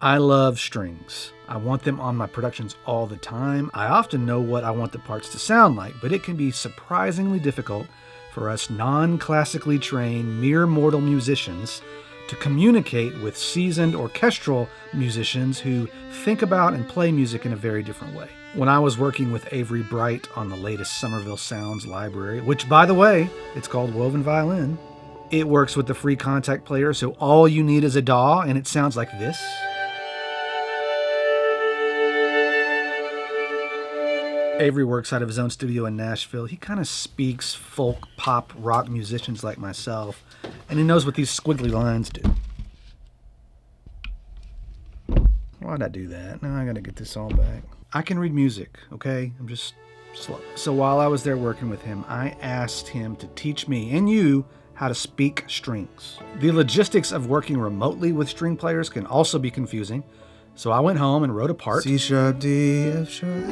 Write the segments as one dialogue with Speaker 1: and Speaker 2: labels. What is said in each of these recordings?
Speaker 1: I love strings. I want them on my productions all the time. I often know what I want the parts to sound like, but it can be surprisingly difficult for us non-classically trained, mere mortal musicians to communicate with seasoned orchestral musicians who think about and play music in a very different way. When I was working with Avery Bright on the latest Somerville Sounds library, which by the way, it's called Woven Violin, it works with the free Kontakt Player, so all you need is a DAW and it sounds like this. Avery works out of his own studio in Nashville. He kind of speaks folk, pop, rock musicians like myself, and he knows what these squiggly lines do. Why'd I do that? Now I gotta get this all back. I can read music, okay? I'm just slow. So while I was there working with him, I asked him to teach me and you how to speak strings. The logistics of working remotely with string players can also be confusing, so I went home and wrote a part. C sharp, D, F sharp.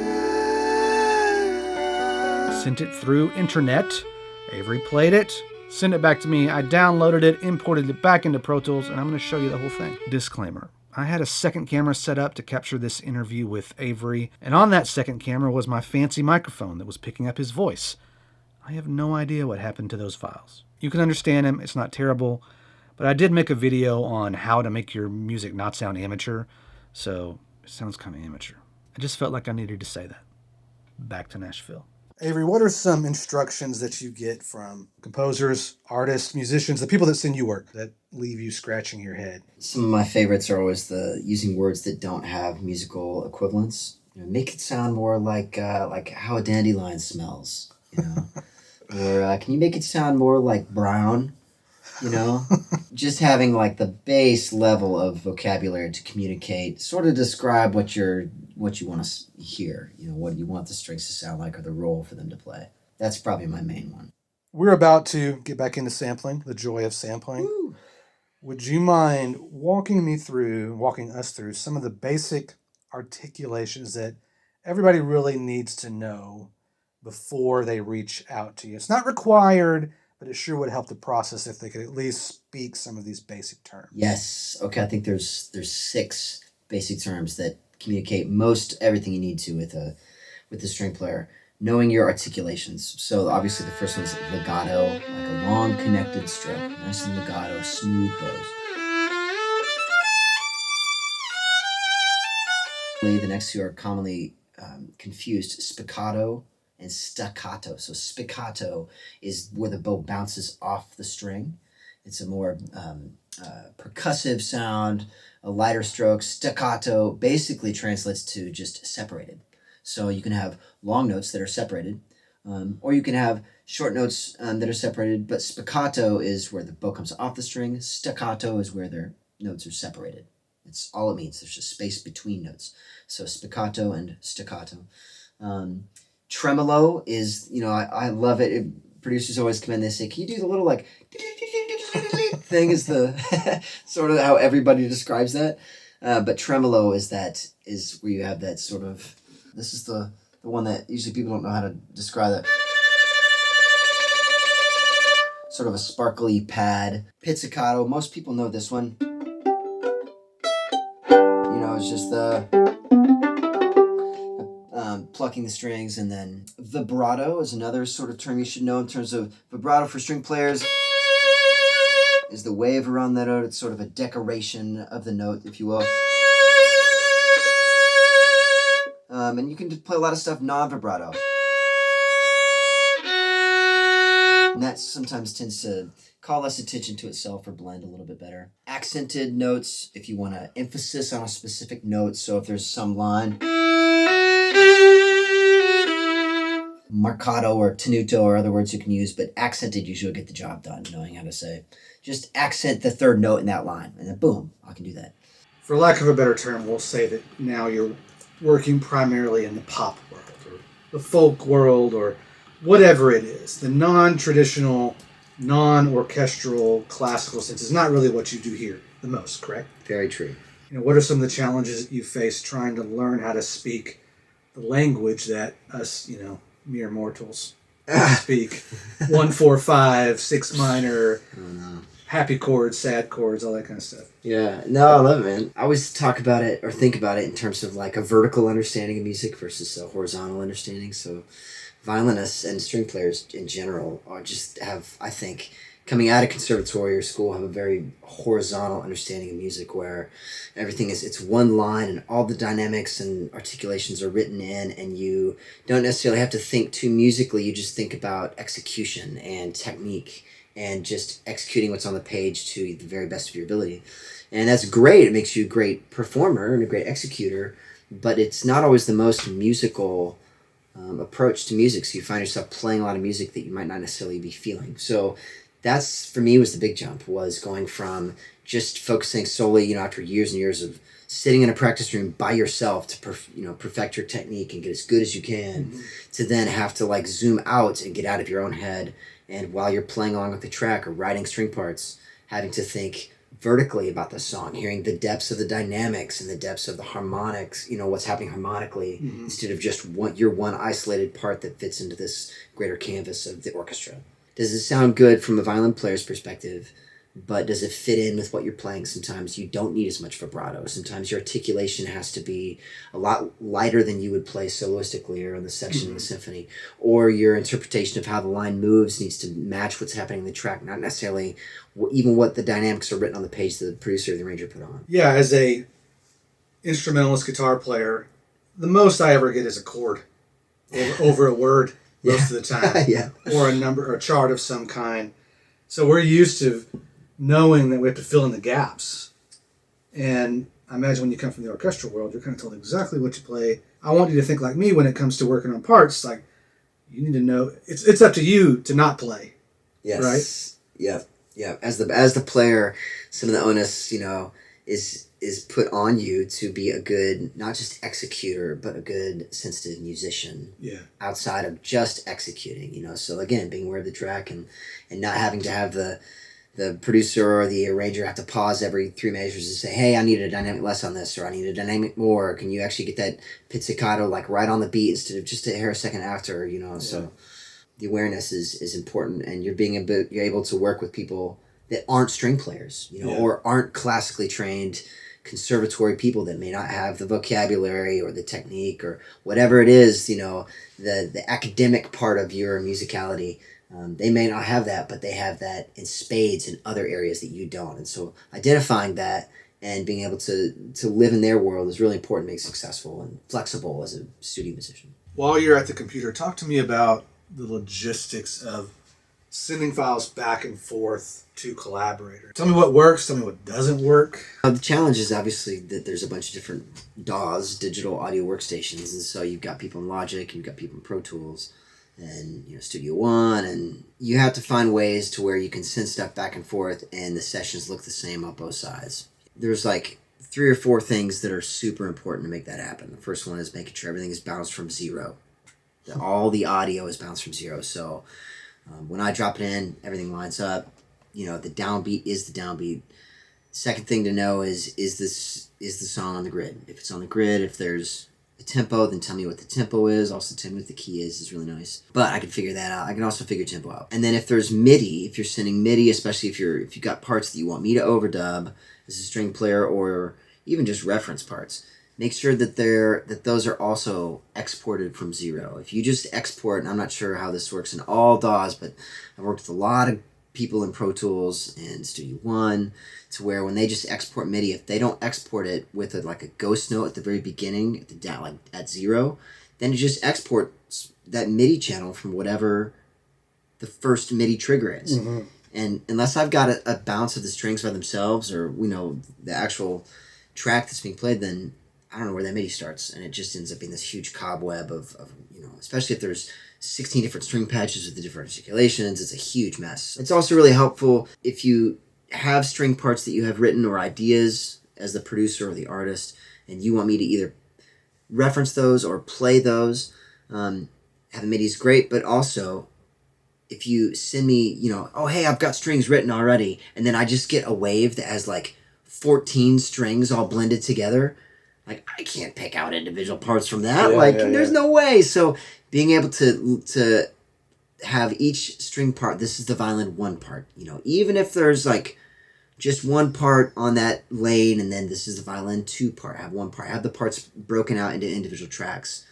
Speaker 1: Sent it through internet. Avery played it, sent it back to me. I downloaded it, imported it back into Pro Tools, and I'm going to show you the whole thing. Disclaimer. I had a second camera set up to capture this interview with Avery, and on that second camera was my fancy microphone that was picking up his voice. I have no idea what happened to those files. You can understand him, it's not terrible, but I did make a video on how to make your music not sound amateur, so it sounds kind of amateur. I just felt like I needed to say that. Back to Nashville. Avery, what are some instructions that you get from composers, artists, musicians, the people that send you work that leave you scratching your head?
Speaker 2: Some of my favorites are always the using words that don't have musical equivalents. You know, make it sound more like how a dandelion smells. You know, or can you make it sound more like brown? You know, just having like the base level of vocabulary to communicate, sort of describe what you want to hear. You know, what you want the strings to sound like or the role for them to play. That's probably my main one.
Speaker 1: We're about to get back into sampling, the joy of sampling. Woo. Would you mind walking us through some of the basic articulations that everybody really needs to know before they reach out to you? It's not required, but it sure would help the process if they could at least speak some of these basic terms.
Speaker 2: Yes. Okay, I think there's 6 basic terms that communicate most everything you need to with the string player. Knowing your articulations. So obviously the first one is legato, like a long connected stroke. Nice and legato, smooth pose. The next 2 are commonly confused, spiccato and staccato. So spiccato is where the bow bounces off the string. It's a more percussive sound, a lighter stroke. Staccato basically translates to just separated. So you can have long notes that are separated, or you can have short notes that are separated, but spiccato is where the bow comes off the string. Staccato is where their notes are separated. It's all it means. There's just space between notes. So spiccato and staccato. Tremolo is, I love it. Producers always come in, they say, can you do the little like thing is the sort of how everybody describes that. But tremolo is where you have that sort of, this is the one that usually people don't know how to describe that. Sort of a sparkly pad. Pizzicato, most people know this one. It's just the plucking the strings, and then vibrato is another sort of term you should know in terms of vibrato for string players. Is the wave around that note. It's sort of a decoration of the note, if you will. And you can play a lot of stuff non-vibrato. And that sometimes tends to call less attention to itself or blend a little bit better. Accented notes, if you want to emphasis on a specific note. So if there's some line, marcato or tenuto are other words you can use, but accented usually will get the job done, knowing how to say. Just accent the third note in that line, and then boom, I can do that.
Speaker 1: For lack of a better term, we'll say that now you're working primarily in the pop world, or the folk world, or whatever it is. The non-traditional, non-orchestral, classical sense is not really what you do here the most, correct?
Speaker 2: Very true.
Speaker 1: What are some of the challenges that you face trying to learn how to speak the language that us, mere mortals speak? 1, 4, 5, 6 minor.
Speaker 2: Oh, no.
Speaker 1: happy chords, sad chords, all that kind of stuff.
Speaker 2: Yeah, no, I love it, man. I always talk about it or think about it in terms of like a vertical understanding of music versus a horizontal understanding. So violinists and string players in general are just have, I think, coming out of conservatory or school, have a very horizontal understanding of music where everything is, it's one line and all the dynamics and articulations are written in, and you don't necessarily have to think too musically. You just think about execution and technique and just executing what's on the page to the very best of your ability. And that's great. It makes you a great performer and a great executor, but it's not always the most musical approach to music. So you find yourself playing a lot of music that you might not necessarily be feeling. So that's, for me, was the big jump, was going from just focusing solely, after years and years of sitting in a practice room by yourself to perfect your technique and get as good as you can, to then have to like zoom out and get out of your own head, and while you're playing along with the track or writing string parts, having to think vertically about the song, hearing the depths of the dynamics and the depths of the harmonics, what's happening harmonically, instead of just your one isolated part that fits into this greater canvas of the orchestra. Does it sound good from a violin player's perspective, but does it fit in with what you're playing? Sometimes you don't need as much vibrato. Sometimes your articulation has to be a lot lighter than you would play soloistically or in the section of the symphony. Or your interpretation of how the line moves needs to match what's happening in the track, not necessarily even what the dynamics are written on the page that the producer or the arranger put on.
Speaker 1: Yeah, as a instrumentalist guitar player, the most I ever get is a chord over a word most of the time.
Speaker 2: Yeah.
Speaker 1: Or a number or a chart of some kind. So we're used to knowing that we have to fill in the gaps. And I imagine when you come from the orchestral world, you're kind of told exactly what you play. I want you to think like me when it comes to working on parts. Like, you need to know, it's up to you to not play.
Speaker 2: Yes.
Speaker 1: Right?
Speaker 2: Yeah. As the player, some of the onus, is put on you to be a good, not just executor, but a good sensitive musician.
Speaker 1: Yeah.
Speaker 2: Outside of just executing, So again, being aware of the track and not having to have the producer or the arranger have to pause every 3 measures and say, hey, I need a dynamic less on this, or I need a dynamic more. Can you actually get that pizzicato like right on the beat instead of just a hair a second after,
Speaker 1: Yeah.
Speaker 2: So the awareness is important, and you're able to work with people that aren't string players, or aren't classically trained conservatory people that may not have the vocabulary or the technique or whatever it is, the academic part of your musicality. They may not have that, but they have that in spades in other areas that you don't. And so identifying that and being able to live in their world is really important to make successful and flexible as a studio musician.
Speaker 1: While you're at the computer, talk to me about the logistics of sending files back and forth to collaborators. Tell me what works, tell me what doesn't work.
Speaker 2: The challenge is obviously that there's a bunch of different DAWs, digital audio workstations, and so you've got people in Logic, you've got people in Pro Tools, and Studio One, and you have to find ways to where you can send stuff back and forth and the sessions look the same on both sides. There's like 3 or 4 things that are super important to make that happen. The first one is making sure everything is bounced from zero. That all the audio is bounced from zero. So when I drop it in, everything lines up. The downbeat is the downbeat. Second thing to know is the song on the grid. If it's on the grid, if there's a tempo, then tell me what the tempo is. Also tell me what the key is really nice. But I can figure that out. I can also figure tempo out. And then if there's MIDI, if you're sending MIDI, especially if you've got parts that you want me to overdub as a string player, or even just reference parts, make sure that those are also exported from zero. If you just export, and I'm not sure how this works in all DAWs, but I've worked with a lot of people in Pro Tools and Studio One, to where when they just export MIDI, if they don't export it with a ghost note at the very beginning, at the down at zero, then it just exports that MIDI channel from whatever the first MIDI trigger is. Mm-hmm. And unless I've got a bounce of the strings by themselves, or the actual track that's being played, then I don't know where that MIDI starts, and it just ends up being this huge cobweb of especially if there's 16 different string patches with the different articulations. It's a huge mess. It's also really helpful if you have string parts that you have written or ideas as the producer or the artist, and you want me to either reference those or play those. Having MIDI is great, but also if you send me, oh, hey, I've got strings written already, and then I just get a wave that has 14 strings all blended together, I can't pick out individual parts from that. There's no way. So being able to have each string part, this is the violin 1 part, even if there's like just one part on that lane, and then this is the violin 2 part. I have one part. I have the parts broken out into individual tracks.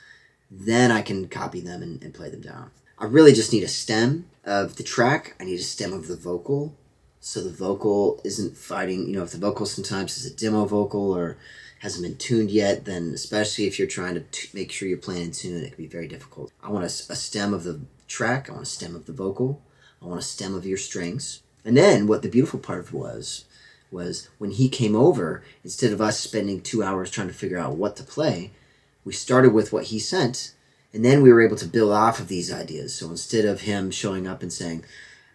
Speaker 2: Then I can copy them and play them down. I really just need a stem of the track. I need a stem of the vocal. So the vocal isn't fighting, if the vocal sometimes is a demo vocal or hasn't been tuned yet, then especially if you're trying to make sure you're playing in tune, it can be very difficult. I want a stem of the track. I want a stem of the vocal. I want a stem of your strings. And then what the beautiful part was when he came over, instead of us spending 2 hours trying to figure out what to play, we started with what he sent, and then we were able to build off of these ideas. So instead of him showing up and saying,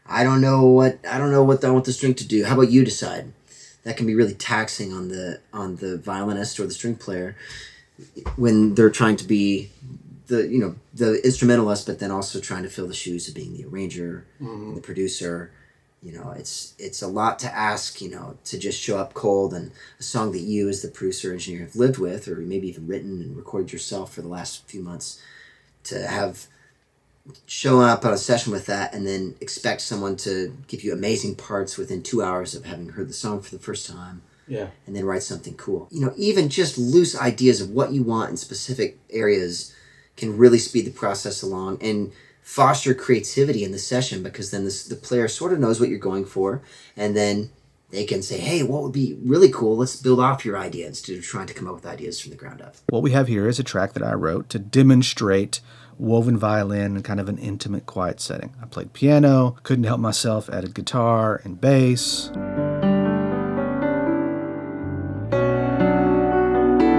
Speaker 2: I don't know what I want the string to do, how about you decide? That can be really taxing on the violinist or the string player when they're trying to be the instrumentalist, but then also trying to fill the shoes of being the arranger and the producer. It's a lot to ask, to just show up cold, and a song that you as the producer engineer have lived with, or maybe even written and recorded yourself for the last few months, to have show up on a session with that and then expect someone to give you amazing parts within 2 hours of having heard the song for the first time.
Speaker 1: Yeah.
Speaker 2: And then write something cool. Even just loose ideas of what you want in specific areas can really speed the process along and foster creativity in the session, because then the player sort of knows what you're going for, and then they can say, hey, what would be really cool? Let's build off your idea instead of trying to come up with ideas from the ground up.
Speaker 1: What we have here is a track that I wrote to demonstrate woven violin in kind of an intimate, quiet setting. I played piano, couldn't help myself, added guitar and bass.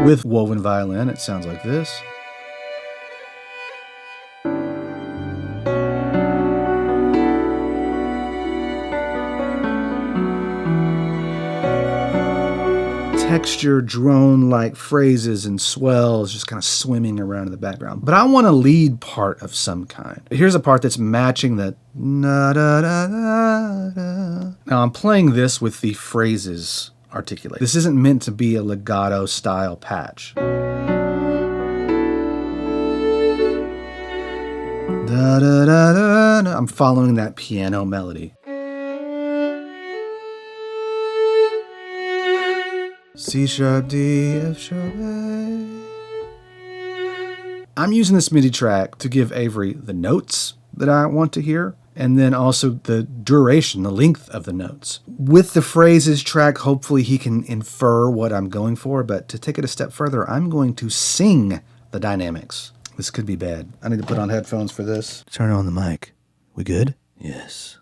Speaker 1: With woven violin, it sounds like this. Texture, drone-like phrases and swells just kind of swimming around in the background. But I want a lead part of some kind. Here's a part that's matching the na-da-da-da-da. Now I'm playing this with the phrases articulated. This isn't meant to be a legato style patch. Da-da-da-da-da. I'm following that piano melody. C sharp, D, F sharp, A. I'm using this MIDI track to give Avery the notes that I want to hear, and then also the duration, the length of the notes. With the phrases track, hopefully he can infer what I'm going for, but to take it a step further, I'm going to sing the dynamics. This could be bad. I need to put on headphones for this. Turn on the mic. We good? Yes.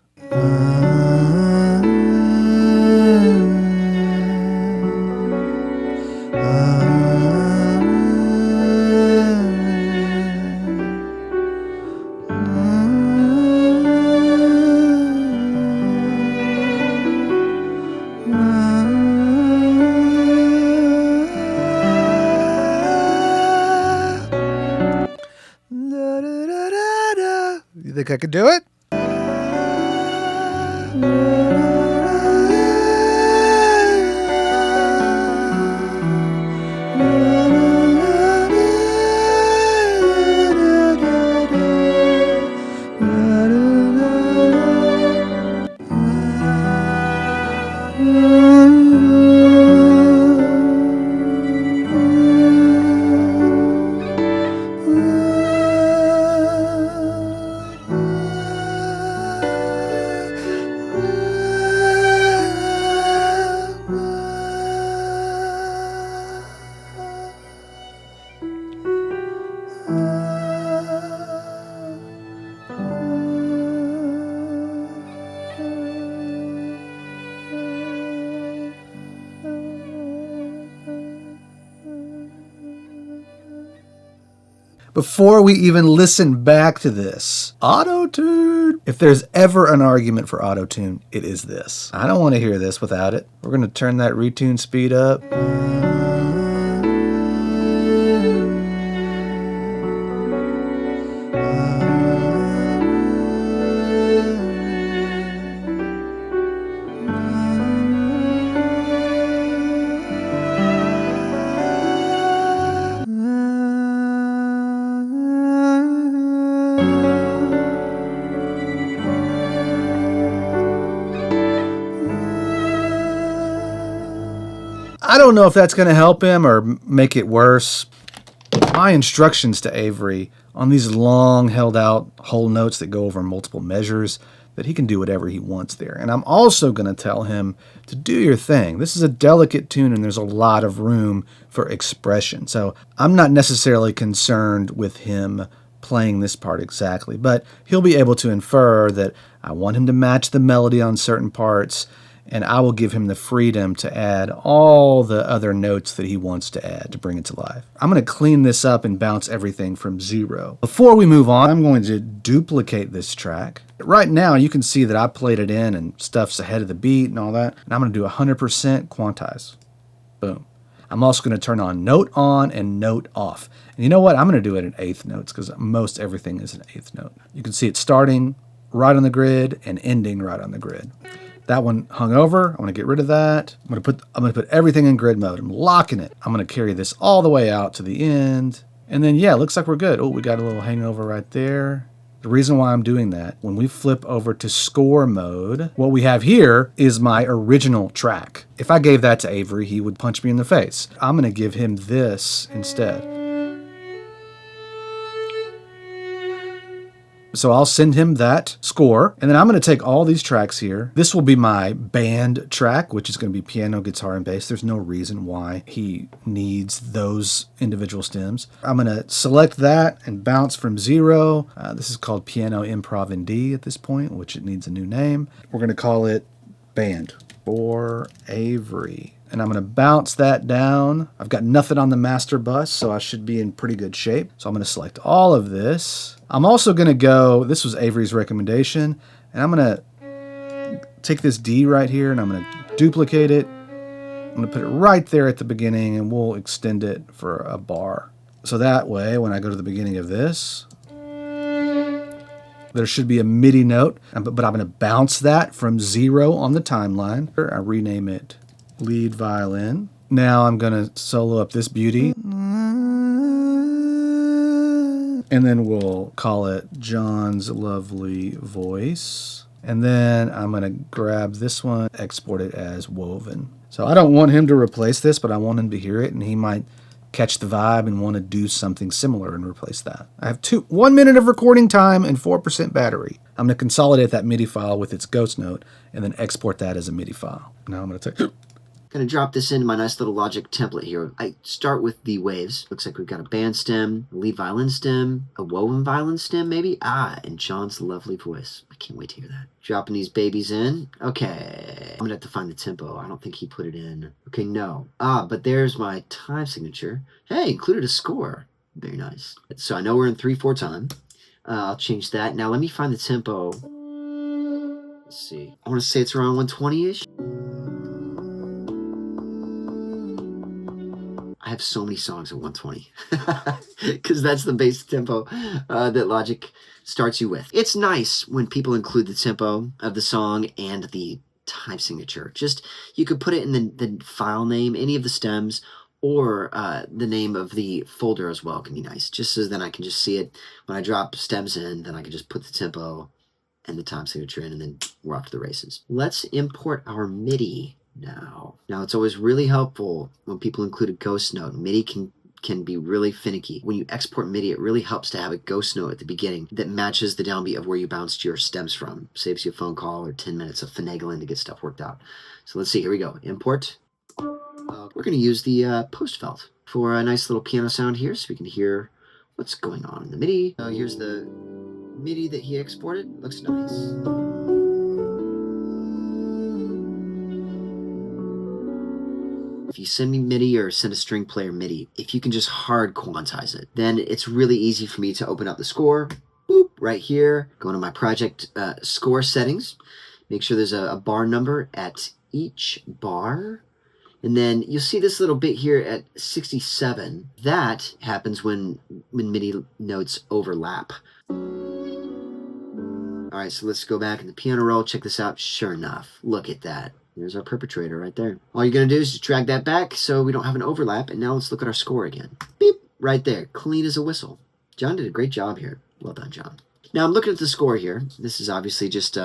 Speaker 1: You think I could do it? Before we even listen back to this, auto-tune. If there's ever an argument for auto-tune, it is this. I don't want to hear this without it. We're going to turn that retune speed up. don't know if that's going to help him or make it worse. My instructions to Avery on these long held out whole notes that go over multiple measures, that he can do whatever he wants there. And I'm also going to tell him to do your thing. This is a delicate tune and there's a lot of room for expression. So I'm not necessarily concerned with him playing this part exactly, but he'll be able to infer that I want him to match the melody on certain parts, and I will give him the freedom to add all the other notes that he wants to add to bring it to life. I'm going to clean this up and bounce everything from 0. Before we move on, I'm going to duplicate this track. Right now, you can see that I played it in and stuff's ahead of the beat and all that. And I'm going to do 100% quantize. Boom. I'm also going to turn on and note off. And you know what? I'm going to do it in eighth notes because most everything is an eighth note. You can see it starting right on the grid and ending right on the grid. That one hung over. I'm going to get rid of that. I'm going to put everything in grid mode. I'm locking it. I'm going to carry this all the way out to the end. And then, yeah, it looks like we're good. Oh, we got a little hangover right there. The reason why I'm doing that, when we flip over to score mode, what we have here is my original track. If I gave that to Avery, he would punch me in the face. I'm going to give him this instead. So I'll send him that score, and then I'm going to take all these tracks here. This will be my band track, which is going to be piano, guitar, and bass. There's no reason why he needs those individual stems. I'm going to select that and bounce from 0. This is called Piano Improv in D at this point, which it needs a new name. We're going to call it Band for Avery. And I'm going to bounce that down. I've got nothing on the master bus, so I should be in pretty good shape. So I'm going to select all of this. I'm also going to go, this was Avery's recommendation, and I'm going to take this D right here, and I'm going to duplicate it. I'm going to put it right there at the beginning, and we'll extend it for a bar. So that way, when I go to the beginning of this, there should be a MIDI note, but I'm going to bounce that from 0 on the timeline. I rename it lead violin. Now I'm going to solo up this beauty. And then we'll call it John's Lovely Voice. And then I'm going to grab this one, export it as woven. So I don't want him to replace this, but I want him to hear it, and he might catch the vibe and want to do something similar and replace that. I have 1 minute of recording time and 4% battery. I'm going to consolidate that MIDI file with its ghost note and then export that as a MIDI file. Now I'm going to take...
Speaker 2: Going to drop this into my nice little Logic template here. I start with the waves. Looks like we've got a band stem, a lead violin stem, a woven violin stem maybe. And John's lovely voice. I can't wait to hear that. Dropping these babies in. Okay. I'm going to have to find the tempo. I don't think he put it in. Okay, no. But there's my time signature. Hey, included a score. Very nice. So I know we're in 3/4 time. I'll change that. Now let me find the tempo. Let's see. I want to say it's around 120-ish. I have so many songs at 120 because that's the base tempo that Logic starts you with. It's nice when people include the tempo of the song and the time signature. Just, you could put it in the file name, any of the stems, or the name of the folder as well can be nice. Just so then I can just see it when I drop stems in, then I can just put the tempo and the time signature in, and then we're off to the races. Let's import our MIDI. Now it's always really helpful when people include a ghost note. MIDI can be really finicky. When you export MIDI, it really helps to have a ghost note at the beginning that matches the downbeat of where you bounced your stems from. Saves you a phone call or 10 minutes of finagling to get stuff worked out. So let's see, here we go. Import. We're going to use the post felt for a nice little piano sound here so we can hear what's going on in the MIDI. Here's the MIDI that he exported. Looks nice. If you send me MIDI or send a string player MIDI, if you can just hard quantize it, then it's really easy for me to open up the score, boop, right here, go into my project score settings, make sure there's a bar number at each bar, and then you'll see this little bit here at 67. That happens when MIDI notes overlap. All right, so let's go back in the piano roll, check this out. Sure enough, look at that. There's our perpetrator right there. All you're going to do is just drag that back so we don't have an overlap. And now let's look at our score again. Beep, right there. Clean as a whistle. John did a great job here. Well done, John. Now I'm looking at the score here. This is obviously just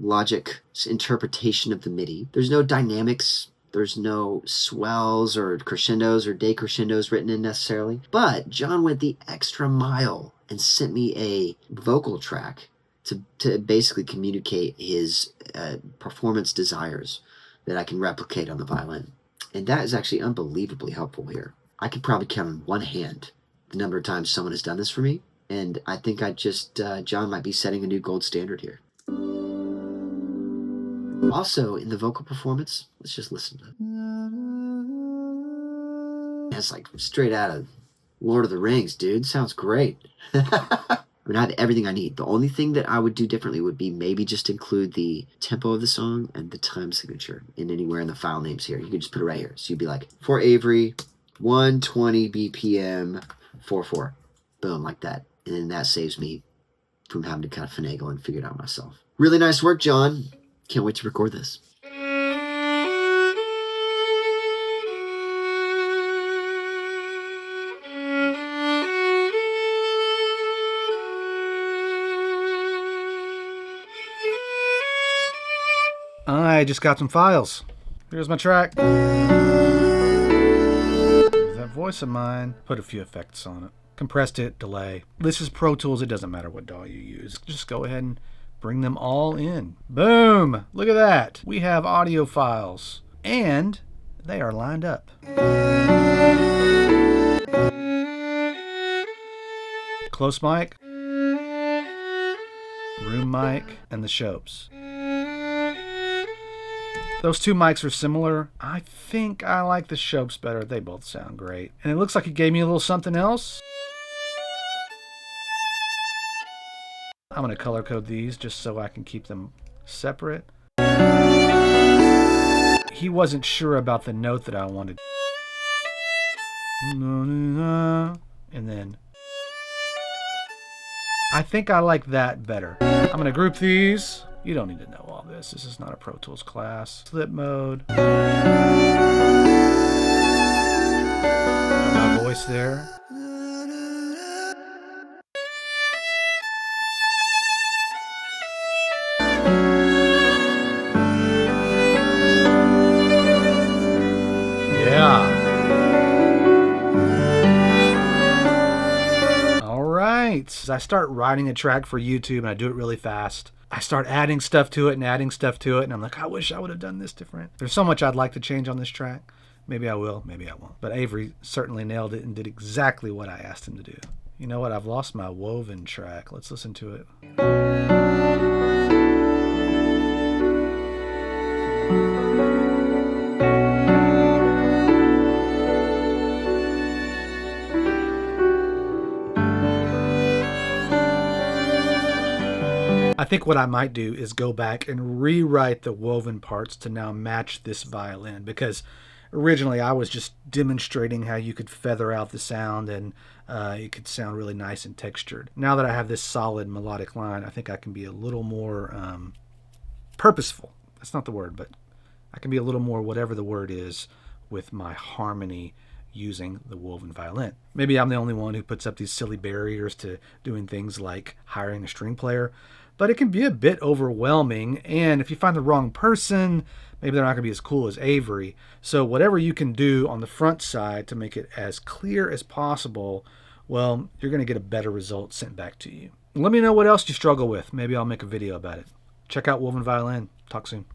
Speaker 2: Logic's interpretation of the MIDI. There's no dynamics. There's no swells or crescendos or decrescendos written in necessarily. But John went the extra mile and sent me a vocal track to basically communicate his performance desires that I can replicate on the violin. And that is actually unbelievably helpful here. I could probably count on one hand the number of times someone has done this for me. And I think John might be setting a new gold standard here. Also, in the vocal performance, let's just listen to it. It's like straight out of Lord of the Rings, dude. Sounds great. I mean, I have everything I need. The only thing that I would do differently would be maybe just include the tempo of the song and the time signature in anywhere in the file names here. You can just put it right here. So you'd be like, for Avery, 120 BPM, 4/4. Boom, like that. And then that saves me from having to kind of finagle and figure it out myself. Really nice work, John. Can't wait to record this.
Speaker 1: I just got some files. Here's my track. Here's that voice of mine. Put a few effects on it. Compressed it, delay. This is Pro Tools. It doesn't matter what DAW you use. Just go ahead and bring them all in. Boom! Look at that. We have audio files. And they are lined up. Close mic, room mic, and the Shopes. Those two mics are similar. I think I like the Shopes better. They both sound great. And it looks like it gave me a little something else. I'm going to color code these just so I can keep them separate. He wasn't sure about the note that I wanted. And then I think I like that better. I'm going to group these. You don't need to know all this. This is not a Pro Tools class. Flip mode. My voice there. Yeah. All right. As I start writing a track for YouTube and I do it really fast, I start adding stuff to it and adding stuff to it, and I'm like, I wish I would have done this different. There's so much I'd like to change on this track. Maybe I will, maybe I won't. But Avery certainly nailed it and did exactly what I asked him to do. You know what? I've lost my woven track. Let's listen to it. I think what I might do is go back and rewrite the woven parts to now match this violin, because originally I was just demonstrating how you could feather out the sound and it could sound really nice and textured. Now that I have this solid melodic line, I think I can be a little more purposeful. That's not the word, but I can be a little more whatever the word is with my harmony using the woven violin. Maybe I'm the only one who puts up these silly barriers to doing things like hiring a string player, but it can be a bit overwhelming, and if you find the wrong person, maybe they're not going to be as cool as Avery. So whatever you can do on the front side to make it as clear as possible, well, you're going to get a better result sent back to you. Let me know what else you struggle with. Maybe I'll make a video about it. Check out Woven Violin. Talk soon.